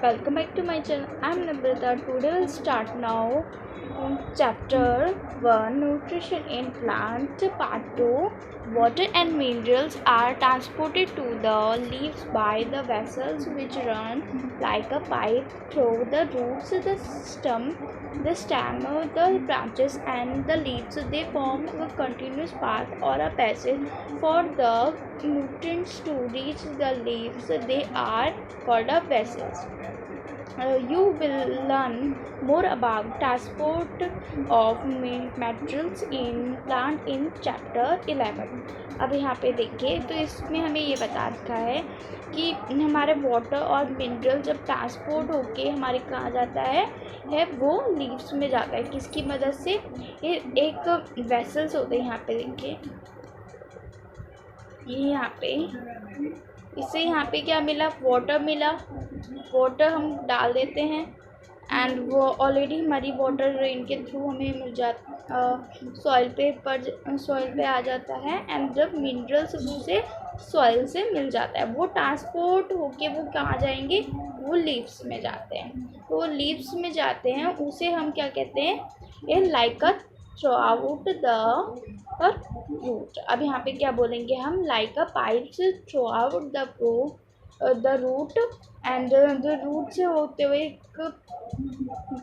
Welcome back to my channel. I'm Namrata. Today we'll start now chapter 1 Nutrition in Plant Part 2. Water and minerals are transported to the leaves by the vessels which run like a pipe through the roots, the stem, the branches and the leaves. They form a continuous path or a passage for the nutrients to reach the leaves. They are called vessels. You will learn more about transport of materials in plant in chapter 11. अब यहाँ पे देखिए तो इसमें हमें ये बता रखा है कि हमारे वाटर और मिनरल जब ट्रांसपोर्ट होके हमारे कहाँ जाता है वो लीव्स में जाता है। किसकी मदद से? ये एक वेसल्स होते हैं। यहाँ पे देखिए, ये यहाँ पे इससे यहाँ पे क्या मिला? वाटर मिला। वाटर हम डाल देते हैं एंड वो ऑलरेडी हमारी वाटर ड्रेन के थ्रू हमें मिल जाता सॉइल पे आ जाता है। एंड जब मिनरल्स उसे सॉइल से मिल जाता है, वो ट्रांसपोर्ट होके वो कहाँ जाएंगे? वो लीव्स में जाते हैं। तो वो लीव्स में जाते हैं, उसे हम क्या कहते हैं? ये like a throughout the root. अब यहाँ पे क्या बोलेंगे हम? like a pipes throughout the root and the root से होते हुए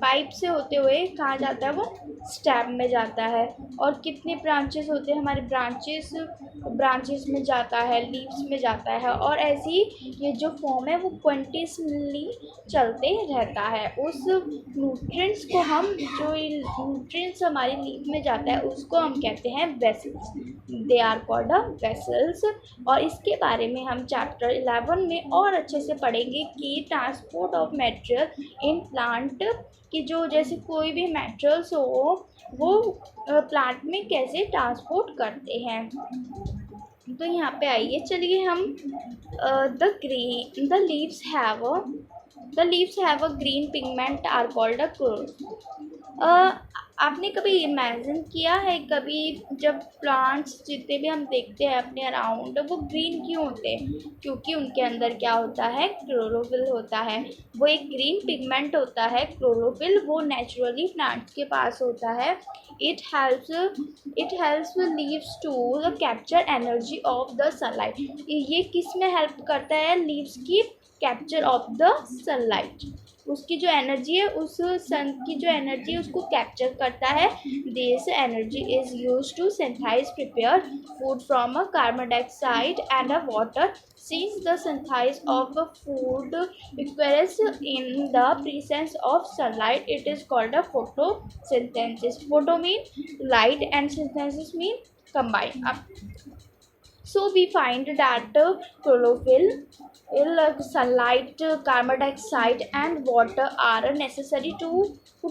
पाइप से होते हुए कहाँ जाता है? वो स्टेम में जाता है। और कितने ब्रांचेस होते हैं हमारे? ब्रांचेस में जाता है, लीव्स में जाता है। और ऐसे ही ये जो फॉर्म है वो कंटिन्यूसली चलते रहता है। उस न्यूट्रिएंट्स को हम जो न्यूट्रिएंट्स हमारे लीव में जाता है उसको हम कहते हैं vessels. They are called vessels. और इसके बारे में हम चैप्टर 11 में और अच्छे से पढ़ेंगे कि transport of material in plant की जो जैसे कोई भी मटेरियल्स हो वो प्लांट में कैसे ट्रांसपोर्ट करते हैं। तो यहाँ पे आइए, चलिए हम the leaves have a green pigment are called a chlorophyll. आपने कभी इमेजिन किया है कभी जब प्लांट्स जितने भी हम देखते हैं अपने अराउंड वो ग्रीन क्यों होते हैं? क्योंकि उनके अंदर क्या होता है? क्लोरोफिल होता है। वो एक ग्रीन पिगमेंट होता है क्लोरोफिल, वो नेचुरली प्लांट्स के पास होता है। It helps leaves to capture energy of the sunlight. ये किस में हेल्प करता है? लीव्स की कैप्चर ऑफ द सनलाइट। उसकी जो एनर्जी है, उस सन की जो एनर्जी है उसको कैप्चर करता है। This energy is use to synthesize prepare food from a carbon dioxide and a water. Since the synthesize of the food occurs in the presence of sunlight, it is called a photosynthesis. Photo mean light and synthesis mean combine. So we find that chlorophyll, sunlight, carbon dioxide and water are necessary to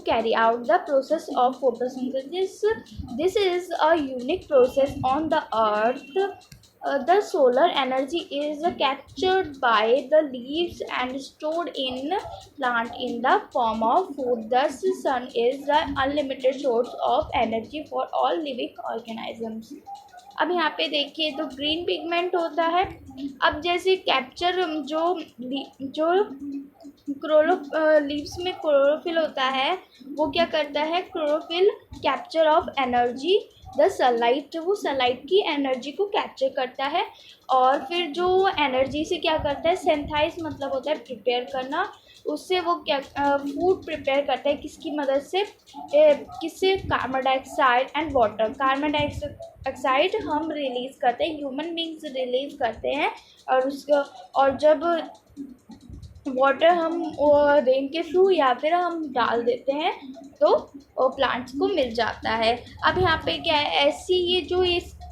carry out the process of photosynthesis. This is a unique process on the earth. The solar energy is captured by the leaves and stored in plant in the form of food. Thus, sun is the unlimited source of energy for all living organisms. अब यहाँ पे देखिए तो green pigment होता है। अब जैसे capture जो लीव्स में क्लोरोफिल होता है वो क्या करता है? Chlorophyll capture of energy the sunlight, वो सनलाइट की एनर्जी को कैप्चर करता है और फिर जो एनर्जी से क्या करता है? सिंथेसाइज मतलब होता है प्रिपेयर करना। उससे वो क्या फूड प्रिपेयर करता है। किसकी मदद से? किससे? Carbon dioxide and water. Carbon dioxide हम रिलीज़ करते हैं, ह्यूमन बींग्स रिलीज़ करते हैं। और जब वाटर हम रेन के थ्रू या फिर हम डाल देते हैं तो प्लांट्स को मिल जाता है। अब यहाँ पे क्या है? ऐसी ये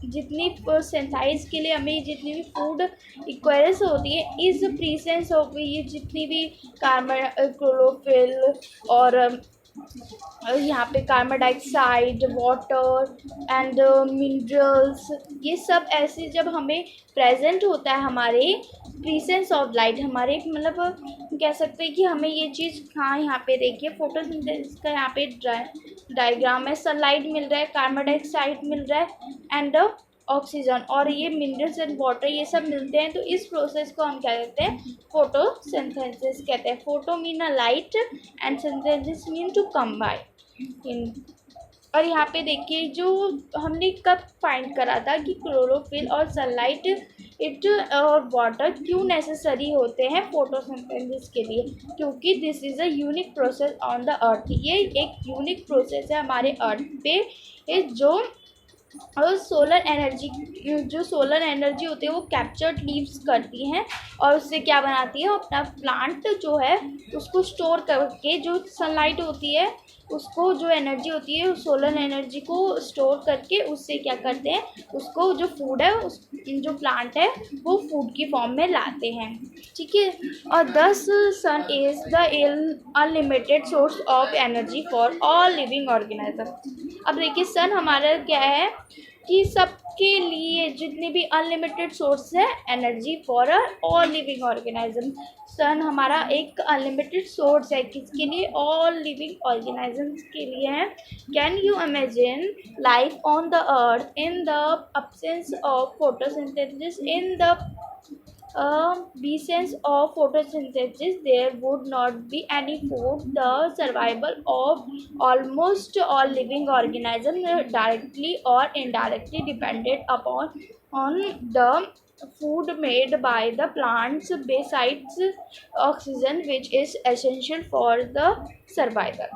जितनी सिंथेसाइज के लिए हमें जितनी भी फूड इक्वायर्स होती है इस प्रेजेंस ऑफ ये जितनी भी क्लोरोफिल और यहाँ पे carbon dioxide, water and minerals, ये सब ऐसे जब हमें प्रेजेंट होता है हमारे प्रेजेंस ऑफ लाइट, हमारे मतलब कह सकते हैं कि हमें ये चीज़ यहाँ पे देखिए फोटोसिंथेसिस का यहाँ पे डायग्राम है। सनलाइट मिल रहा है, कार्बन डाइऑक्साइड मिल रहा है एंड ऑक्सीजन और ये मिनरल्स एंड वाटर ये सब मिलते हैं, तो इस प्रोसेस को हम क्या कहते हैं, फोटोसिंथेसिस कहते हैं। Photo mean a light and synthesis mean to combine. और यहाँ पे देखिए जो हमने कब फाइंड करा था कि क्लोरोफिल और सनलाइट इट और वाटर क्यों नेसेसरी होते हैं फोटोसिंथेसिस के लिए, क्योंकि this is a unique process on the earth. ये एक यूनिक प्रोसेस है हमारे अर्थ पे, जो और सोलर एनर्जी होती है वो कैप्चर्ड लीव्स करती हैं और उससे क्या बनाती है, अपना प्लांट जो है उसको स्टोर करके, जो सनलाइट होती है उसको, जो एनर्जी होती है उस सोलर एनर्जी को स्टोर करके उससे क्या करते हैं, उसको जो फूड है उस जो प्लांट है वो फूड की फॉर्म में लाते हैं, ठीक है। और this sun is the unlimited source of energy for all living organism. अब देखिए सन हमारा क्या है कि सबके लिए जितने भी अनलिमिटेड सोर्स है energy for all living organism. Sun हमारा एक अनलिमिटेड सोर्स है, किसके लिए, ऑल लिविंग ऑर्गेनिजम्स के लिए है। Can you imagine life on the earth in the absence of photosynthesis? In the absence of photosynthesis there would not be any food. The survival of almost all living organisms directly or indirectly depended upon the food made by the plants besides oxygen which is essential for the survival.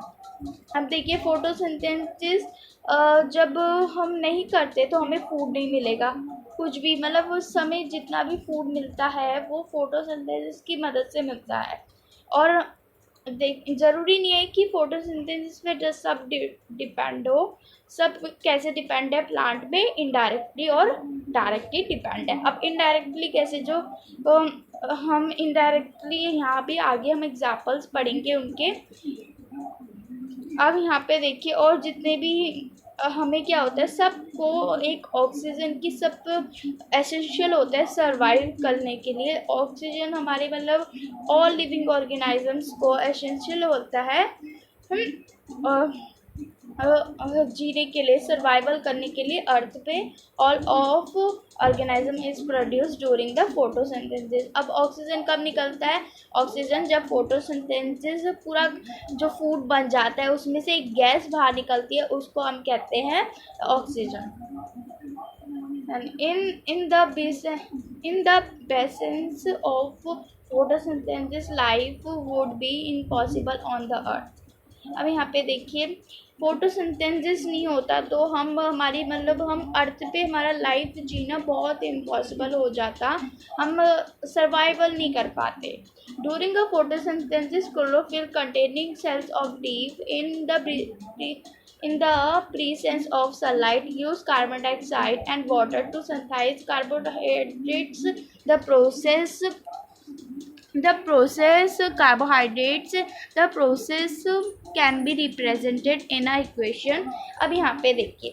अब देखिए photosynthesis जब हम नहीं करते तो हमें food नहीं मिलेगा कुछ भी, मतलब उस समय जितना भी फूड मिलता है वो फोटोसिंथेसिस की मदद से मिलता है। और ज़रूरी नहीं है कि फोटोसिंथेसिस पे जस्ट सब डिपेंड हो, सब कैसे डिपेंड है प्लांट में, इनडायरेक्टली और डायरेक्टली डिपेंड है। अब इनडायरेक्टली कैसे, जो हम इनडायरेक्टली यहाँ पे आगे हम एग्जांपल्स पढ़ेंगे उनके। अब यहाँ पे देखिए और जितने भी हमें क्या होता है, सबको एक ऑक्सीजन की सब एसेंशियल होता है सर्वाइव करने के लिए। ऑक्सीजन हमारे मतलब ऑल लिविंग ऑर्गेनिजम्स को एसेंशियल होता है जीने के लिए, सर्वाइवल करने के लिए अर्थ पे। All of organism is produce during the photosynthesis. अब ऑक्सीजन कब निकलता है, ऑक्सीजन जब फोटोसिंथेसिस पूरा जो फूड बन जाता है उसमें से एक गैस बाहर निकलती है, उसको हम कहते हैं oxygen. in the presence of photosynthesis life would be impossible on the earth। अब यहाँ पे देखिए फोटोसिंथेसिस नहीं होता तो हम हमारी मतलब हम अर्थ पे हमारा लाइफ जीना बहुत इम्पॉसिबल हो जाता, हम सर्वाइवल नहीं कर पाते। During a photosynthesis chlorophyll containing cells of leaf in the presence of sunlight use carbon dioxide and water to synthesize carbohydrates. The process can be represented in a equation। अब यहाँ पे देखिए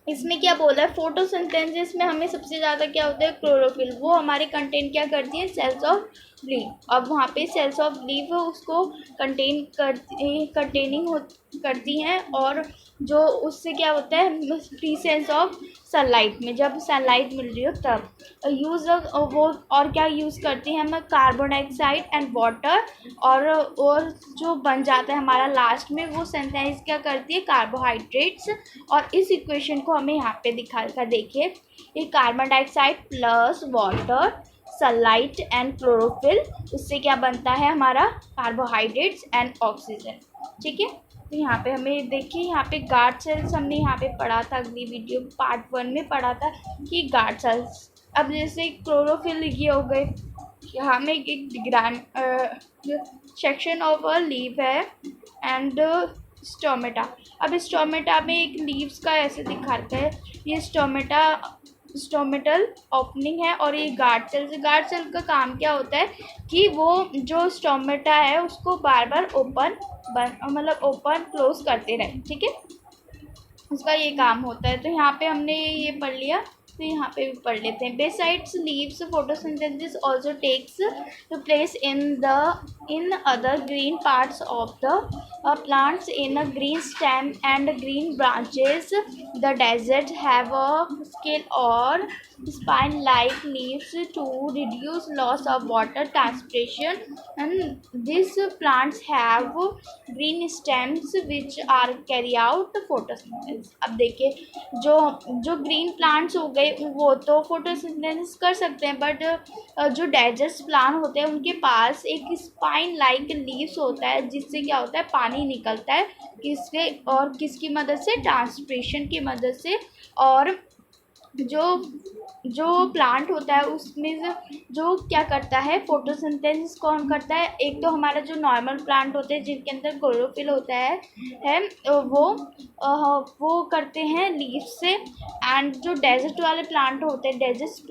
इसमें क्या बोला है, फोटोसिंथेसिस में हमें सबसे ज़्यादा क्या होता है, क्लोरोफिल, वो हमारे कंटेन क्या करती है, सेल्स ऑफ लीफ। अब वहाँ पे सेल्स ऑफ लीफ उसको कंटेनिंग करती हैं और जो उससे क्या होता है, प्रेजेंस ऑफ सनलाइट में, जब सनलाइट मिल रही हो तब यूज़ वो और क्या यूज़ करती हैं हम, कार्बन डाइऑक्साइड एंड वाटर। और जो बन जाता है हमारा लास्ट में वो सिंथेसाइज क्या करती है, कार्बोहाइड्रेट्स। और इस इक्वेशन को हमें यहाँ पे दिखा कर देखिए, ये carbon dioxide plus water, sunlight and chlorophyll, उससे क्या बनता है हमारा कार्बोहाइड्रेट्स एंड ऑक्सीजन, ठीक है। तो यहाँ पे हमें देखिए यहाँ पे गार्ड सेल्स हमने यहाँ पे पढ़ा था, अगली वीडियो पार्ट 1 में पढ़ा था कि गार्ड सेल्स। अब जैसे क्लोरोफिल ये हो गए, यहाँ में एक सेक्शन ऑफ अ लीफ है एंड स्टोमेटा। अब स्टोमेटा में एक लीव्स का ऐसे दिखाते हैं, ये स्टोमेटल ओपनिंग है और ये गार्ड सेल का काम क्या होता है कि वो जो स्टोमेटा है उसको बार बार ओपन क्लोज करते रहे, ठीक है, उसका ये काम होता है। तो यहाँ पे हमने ये पढ़ लिया तो यहाँ पे भी पढ़ लेते हैं. Besides leaves, photosynthesis also takes place in other green parts of the plants. In a green stem and green branches, the desert have a scale or spine-like leaves to reduce loss of water transpiration, and these plants have green stems which are carry out photosynthesis. अब देखिए जो जो green plants हो गए वो तो photosynthesis कर सकते हैं, बट जो डेजर्ट प्लांट होते हैं उनके पास एक स्पाइन लाइक लीव्स होता है जिससे क्या होता है पानी निकलता है किसके और किसकी मदद से, ट्रांसपिरेशन की मदद से. और जो प्लांट होता है उसमें जो क्या करता है फोटोसिंथेसिस कौन करता है, एक तो हमारा जो नॉर्मल प्लांट होते हैं जिनके अंदर क्लोरोफिल होता है वो करते हैं लीव्स से. एंड जो डेजर्ट वाले प्लांट होते हैं डेजर्ट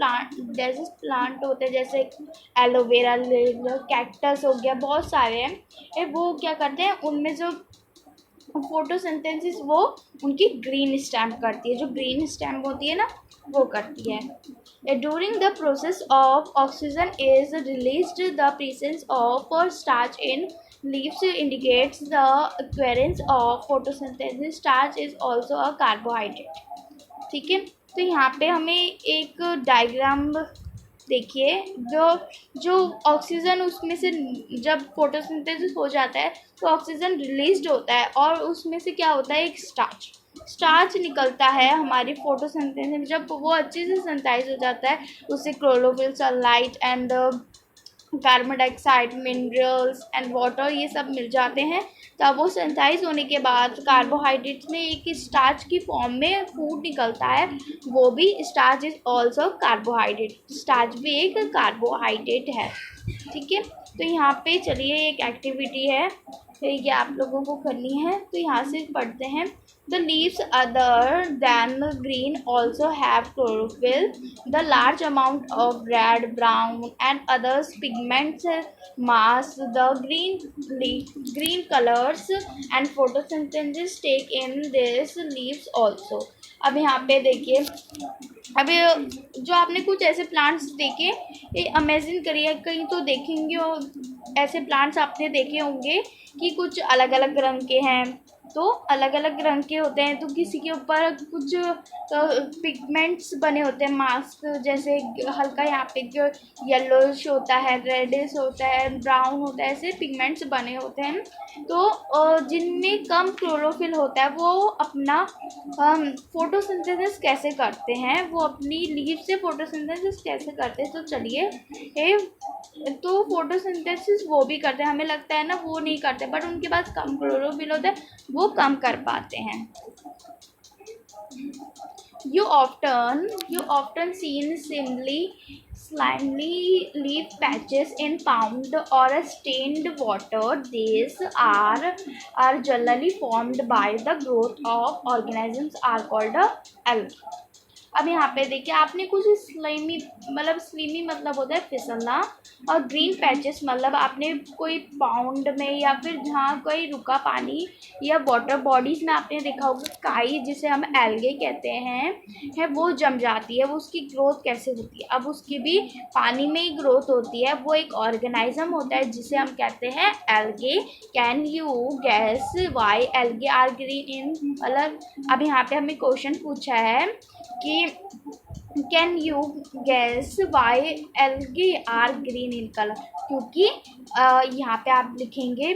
प्लांट होते हैं जैसे एलोवेरा, कैक्टस हो गया, बहुत सारे हैं, वो क्या करते हैं उनमें जो फोटोसिंथेसिस वो उनकी ग्रीन स्टेम करती है, जो ग्रीन स्टेम होती है ना वो करती है. During the process of oxygen is released, the presence of starch in leaves indicates the occurrence of photosynthesis. Starch is also a carbohydrate. ठीक है, तो यहाँ पे हमें एक डायग्राम देखिए, जो ऑक्सीजन उसमें से जब फोटोसिंथेसिस हो जाता है तो ऑक्सीजन रिलीज्ड होता है और उसमें से क्या होता है एक स्टार्च निकलता है हमारी फोटोसिंथेसिस. जब वो अच्छे से सिंथेसाइज हो जाता है उससे chlorophyll, sunlight and carbon dioxide, minerals and water ये सब मिल जाते हैं. तब वो सिंथेसाइज होने के बाद कार्बोहाइड्रेट्स में एक स्टार्च की फॉर्म में फूड निकलता है, वो भी starch is also carbohydrate. Starch भी एक कार्बोहाइड्रेट है. ठीक है, तो यहाँ पे चलिए एक एक्टिविटी है ये आप लोगों को करनी है, तो यहाँ से पढ़ते हैं. The leaves other than green also have chlorophyll. The large amount of red, brown and other pigments mask the green colors and photosynthesis take in these leaves also. अब यहाँ पे देखिए, अभी जो आपने कुछ ऐसे प्लांट्स देखे, ये अमेजिन करिए, कहीं तो देखेंगे और ऐसे प्लांट्स आपने देखे होंगे कि कुछ अलग अलग रंग के हैं, तो अलग अलग रंग के होते हैं, तो किसी के ऊपर कुछ पिगमेंट्स बने होते हैं, मास्क जैसे हल्का यहाँ पे येलोइश होता है, रेडिश होता है, ब्राउन होता है, ऐसे पिगमेंट्स बने होते हैं. तो जिनमें कम क्लोरोफिल होता है वो अपना फोटोसिंथेसिस कैसे करते हैं, वो अपनी लीफ से फोटोसिंथेसिस कैसे करते हैं. तो चलिए तो फोटोसिंथेसिस वो भी करते हैं, हमें लगता है ना वो नहीं करते, बट उनके पास कम क्लोरोफिल होता है, वो कम कर पाते हैं. You often seen slimy leaf patches in pond or stained water. These are generally formed by the growth of organisms are called algae. अब यहाँ पे देखिए आपने कुछ स्लीमी मतलब होता है फिसलना, और ग्रीन पैचेस मतलब आपने कोई पाउंड में या फिर जहाँ कोई रुका पानी या वाटर बॉडीज़ में आपने देखा होगा काई जिसे हम एल्गे कहते हैं वो जम जाती है. वो उसकी ग्रोथ कैसे होती है, अब उसकी भी पानी में ही ग्रोथ होती है. वो एक ऑर्गेनाइज्म होता है जिसे हम कहते हैं algae. Can you guess why algae are green in मतलब अब यहाँ पे हमें क्वेश्चन पूछा है कि can you guess why algae are green in colour, क्योंकि यहाँ पे आप लिखेंगे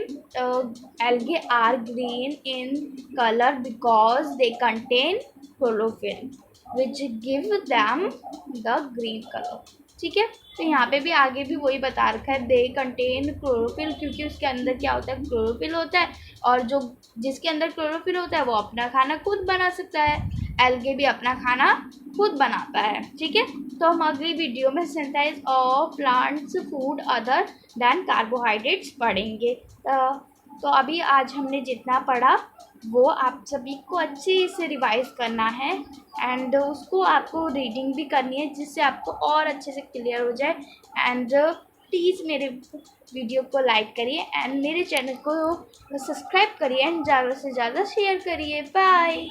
algae are green in colour because they contain chlorophyll which give them the green colour. ठीक है, तो यहाँ पे भी आगे भी वही बता रखा है, दे कंटेन क्लोरोफिल, क्योंकि उसके अंदर क्या होता है क्लोरोफिल होता है, और जो जिसके अंदर क्लोरोफिल होता है वो अपना खाना खुद बना सकता है. एल्गे भी अपना खाना खुद बनाता है. ठीक है, तो हम अगली वीडियो में synthesis of plants food other than carbohydrates पढ़ेंगे. तो अभी आज हमने जितना पढ़ा वो आप सभी को अच्छे से रिवाइज करना है, एंड उसको आपको रीडिंग भी करनी है जिससे आपको और अच्छे से क्लियर हो जाए. एंड प्लीज़ मेरे वीडियो को लाइक करिए एंड मेरे चैनल को सब्सक्राइब करिए एंड ज़्यादा से ज़्यादा शेयर करिए. बाय.